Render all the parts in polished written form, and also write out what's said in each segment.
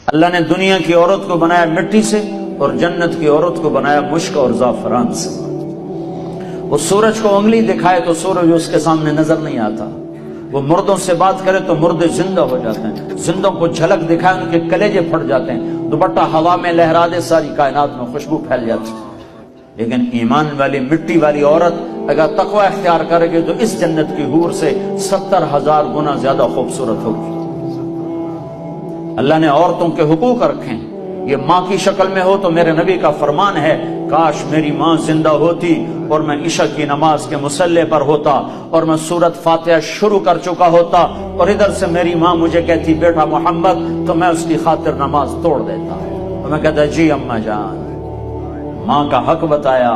اللہ نے دنیا کی عورت کو بنایا مٹی سے اور جنت کی عورت کو بنایا مشک اور زعفران سے۔ وہ سورج کو انگلی دکھائے تو سورج اس کے سامنے نظر نہیں آتا، وہ مردوں سے بات کرے تو مردے زندہ ہو جاتے ہیں، زندوں کو جھلک دکھائے ان کے کلیجے پھٹ جاتے ہیں، دوپٹہ ہوا میں لہرا دے ساری کائنات میں خوشبو پھیل جاتی ہے۔ لیکن ایمان والی مٹی والی عورت اگر تقوی اختیار کرے گی تو اس جنت کی حور سے 70,000 گنا زیادہ خوبصورت ہوگی۔ اللہ نے عورتوں کے حقوق رکھے ہیں، یہ ماں کی شکل میں ہو تو میرے نبی کا فرمان ہے کاش میری ماں زندہ ہوتی اور میں عشاء کی نماز کے مصلی پر ہوتا اور میں سورت فاتحہ شروع کر چکا ہوتا اور ادھر سے میری ماں مجھے کہتی بیٹا محمد، تو میں اس کی خاطر نماز توڑ دیتا اور میں کہتا جی اماں جان۔ ماں کا حق بتایا۔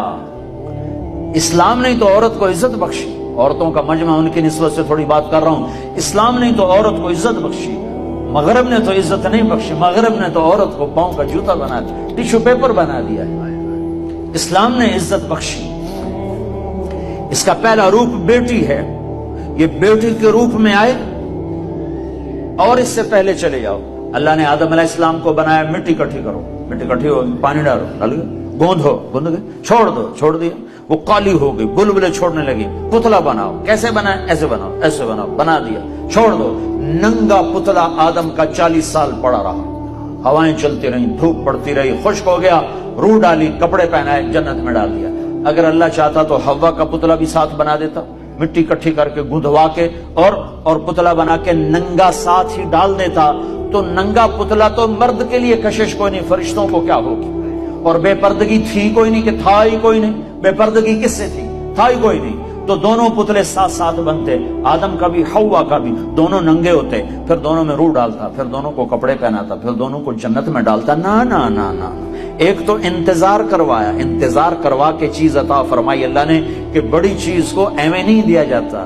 اسلام نے تو عورت کو عزت بخشی، عورتوں کا مجمع ان کی نسبت سے تھوڑی بات کر رہا ہوں، اسلام نے تو عورت کو عزت بخشی، مغرب نے تو عزت نہیں بخشی، مغرب نے تو عورت کو پاؤں کا جوتا بنا دیا، ٹیشو پیپر بنا دیا۔ اسلام نے عزت بخشی۔ اس کا پہلا روپ بیٹی ہے، یہ بیٹی کے روپ میں آئے۔ اور اس سے پہلے چلے جاؤ، اللہ نے آدم علیہ السلام کو بنایا مٹی اکٹھی کرو، مٹی اکٹھی ہو پانی ڈالو، ڈال گئے، گوندھو، گوندھ گئے، چھوڑ دو، چھوڑ دیا، وہ کالی ہو گئی، بلبلے چھوڑنے لگی، پتلا بناؤ، کیسے بنائے؟ ایسے بناؤ، ایسے بناؤ، بنا دیا، چھوڑ دو۔ ننگا پتلا آدم کا 40 سال پڑا رہا، ہوائیں چلتی رہیں، دھوپ پڑتی رہی، خشک ہو گیا، روح ڈالی، کپڑے پہنائے، جنت میں ڈال دیا۔ اگر اللہ چاہتا تو حوا کا پتلا بھی ساتھ بنا دیتا، مٹی اکٹھی کر کے گندھوا کے اور پتلا بنا کے ننگا ساتھ ہی ڈال دیتا، تو ننگا پتلا تو مرد کے لیے کشش کوئی نہیں، فرشتوں کو کیا ہوگی؟ اور بے پردگی تھی کوئی نہیں کہ تھا ہی کوئی نہیں، بے پردگی کس سے تھی؟ تھا ہی کوئی نہیں، تو دونوں پتلے ساتھ ساتھ بنتے، آدم کا بھی حوا کا بھی، دونوں ننگے ہوتے، پھر دونوں میں روح ڈالتا، پھر دونوں کو کپڑے پہناتا، پھر دونوں کو جنت میں ڈالتا۔ نا نا نا نا، ایک تو انتظار کروایا، انتظار کروا کے چیز عطا فرمائی اللہ نے کہ بڑی چیز کو ایویں نہیں دیا جاتا،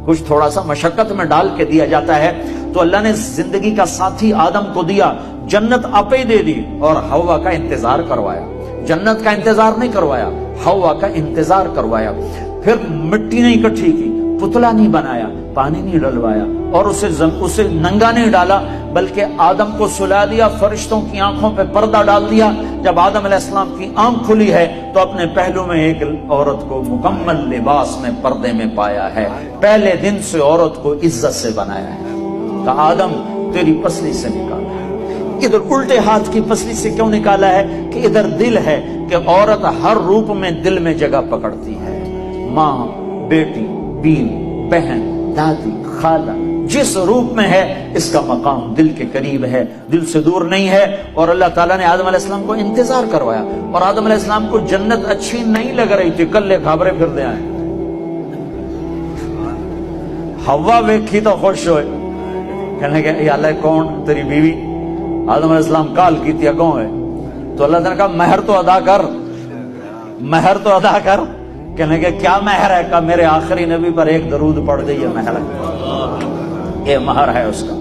کچھ تھوڑا سا مشقت میں ڈال کے دیا جاتا ہے۔ تو اللہ نے زندگی کا ساتھی آدم کو دیا، جنت آپ ہی دے دی، اور حوا کا انتظار کروایا، جنت کا انتظار نہیں کروایا، حوا کا انتظار کروایا۔ پھر مٹی نہیں اکٹھی کی، پتلا نہیں بنایا، پانی نہیں ڈلوایا، اور اسے ننگا نہیں ڈالا، بلکہ آدم کو سلا دیا، فرشتوں کی آنکھوں پہ پردہ ڈال دیا۔ جب آدم علیہ السلام کی آنکھ کھلی ہے تو اپنے پہلو میں ایک عورت کو مکمل لباس میں پردے میں پایا ہے۔ پہلے دن سے عورت کو عزت سے بنایا ہے، کہا آدم تیری پسلی سے نکالا ہے۔ ادھر الٹے ہاتھ کی پسلی سے کیوں نکالا ہے؟ کہ ادھر دل ہے، کہ عورت ہر روپ میں دل میں جگہ پکڑتی ہے، ماں، بیٹی، بیوی، بہن، دادی، خالہ، جس روپ میں ہے اس کا مقام دل کے قریب ہے، دل سے دور نہیں ہے۔ اور اللہ تعالیٰ نے آدم علیہ السلام کو انتظار کروایا، اور آدم علیہ السلام کو جنت اچھی نہیں لگ رہی تھی، کلے گھابرے پھر دے آئے۔ حوا ویکھی تو خوش ہوئے، کہنے لگے اے اللہ کون تیری بیوی؟ آدم علیہ السلام کال کی تھی کون ہے؟ تو اللہ تعالیٰ نے کہا مہر تو ادا کر، مہر تو ادا کر۔ کہنے لگے کیا مہر ہے؟ کہا میرے آخری نبی پر ایک درود پڑھ دے، یہ مہر ہے، یہ مہر ہے اس کا۔